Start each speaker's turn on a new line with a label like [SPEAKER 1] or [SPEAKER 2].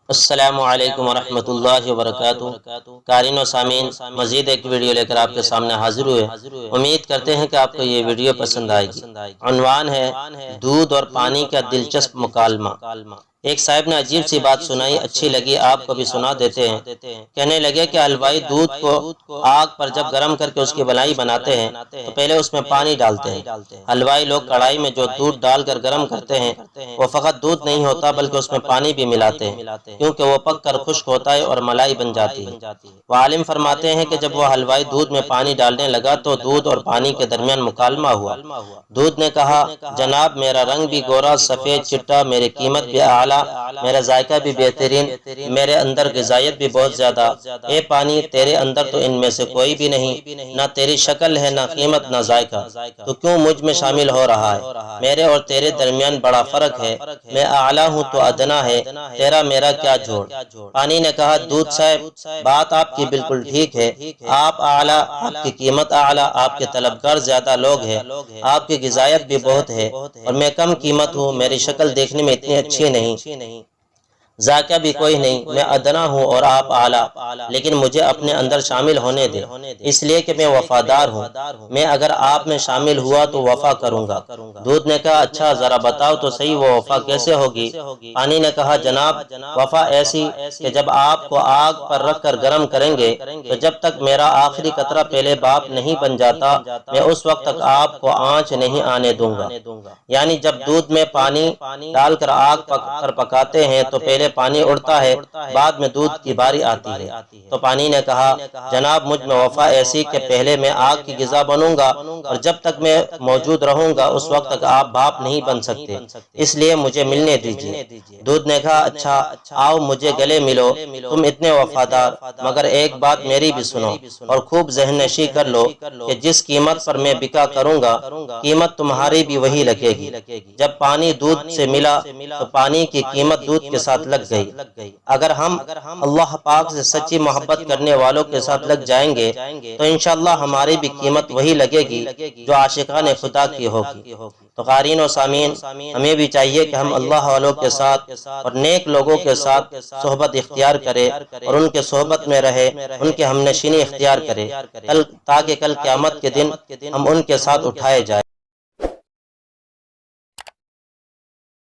[SPEAKER 1] السلام علیکم ورحمۃ اللہ وبرکاتہ۔ قارئین و سامعین، مزید ایک ویڈیو لے کر آپ کے سامنے حاضر ہوئے۔ امید کرتے ہیں کہ آپ کو یہ ویڈیو پسند آئے گی۔ عنوان ہے دودھ اور پانی کا دلچسپ مکالمہ۔ ایک صاحب نے عجیب سی بات سنائی، اچھی لگی، آپ کو بھی سنا دیتے ہیں۔ کہنے لگے کہ حلوائی دودھ کو آگ پر جب گرم کر کے اس کی ملائی بناتے ہیں تو پہلے اس میں پانی ڈالتے ہیں۔ حلوائی لوگ کڑھائی میں جو دودھ ڈال کر گرم کرتے ہیں وہ فقط دودھ نہیں ہوتا بلکہ اس میں پانی بھی ملاتے ہیں، کیونکہ وہ پک کر خشک ہوتا ہے اور ملائی بن جاتی ہے۔ وہ عالم فرماتے ہیں کہ جب وہ حلوائی دودھ میں پانی ڈالنے لگا تو دودھ اور پانی کے درمیان مکالمہ ہوا۔ دودھ نے کہا، جناب میرا رنگ بھی گورا، سفید چٹا، میری قیمت بھی اعلیٰ، میرا ذائقہ بھی بہترین، میرے اندر غذائیت بھی بہت زیادہ۔ اے پانی، تیرے اندر تو ان میں سے کوئی بھی نہیں، نہ تیری شکل ہے، نہ قیمت، نہ ذائقہ، تو کیوں مجھ میں شامل ہو رہا ہے؟ میرے اور تیرے درمیان بڑا فرق ہے، میں اعلیٰ ہوں تو ادنا ہے، تیرا میرا کیا جوڑ؟ پانی نے کہا، دودھ صاحب، بات آپ کی بالکل ٹھیک ہے، آپ اعلیٰ، آپ کی قیمت اعلیٰ، آپ کے طلبگار زیادہ لوگ ہیں، آپ کی غذائیت بھی بہت ہے، اور میں کم قیمت ہوں، میری شکل دیکھنے میں اتنی اچھی نہیں، ذائقہ بھی کوئی نہیں، میں ادنا ہوں اور آپ اعلیٰ، لیکن مجھے اپنے اندر شامل ہونے دیں، اس لیے کہ میں وفادار ہوں، میں اگر آپ میں شامل ہوا تو وفا کروں گا۔ دودھ نے کہا، اچھا ذرا بتاؤ تو صحیح وہ وفا کیسے ہوگی؟ پانی نے کہا، جناب وفا ایسی کہ جب آپ کو آگ پر رکھ کر گرم کریں گے تو جب تک میرا آخری قطرہ پہلے بھاپ نہیں بن جاتا میں اس وقت تک آپ کو آنچ نہیں آنے دوں گا۔ یعنی جب دودھ میں پانی ڈال کر آگ پر پکاتے ہیں تو پہلے پانی اڑتا ہے، بعد میں دودھ کی باری آتی ہے۔ تو پانی نے کہا، جناب مجھ میں وفا ایسی کہ پہلے میں آگ کی غذا بنوں گا اور جب تک میں موجود رہوں گا اس وقت تک آپ بھاپ نہیں بن سکتے، اس لیے مجھے ملنے دیجیے۔ دودھ نے کہا، اچھا آؤ مجھے گلے ملو، تم اتنے وفادار، مگر ایک بات میری بھی سنو اور خوب ذہن نشی کر لو کہ جس قیمت پر میں بکا کروں گا قیمت تمہاری بھی وہی لگے گی۔ جب پانی دودھ سے ملا تو پانی کی قیمت دودھ کے ساتھ لگ گئی۔ اگر ہم اللہ پاک سے سچی محبت کرنے والوں کے ساتھ لگ جائیں گے تو انشاءاللہ ہماری بھی قیمت وہی لگے گی جو عاشقان خدا کی ہوگی۔ تو قارئین و سامعین، ہمیں بھی چاہیے کہ ہم اللہ والوں کے ساتھ اور نیک لوگوں کے ساتھ صحبت اختیار کرے اور ان کے صحبت میں رہے، ان کے ہم نشینی اختیار کرے، تاکہ کل قیامت کے دن ہم ان کے ساتھ اٹھائے جائیں۔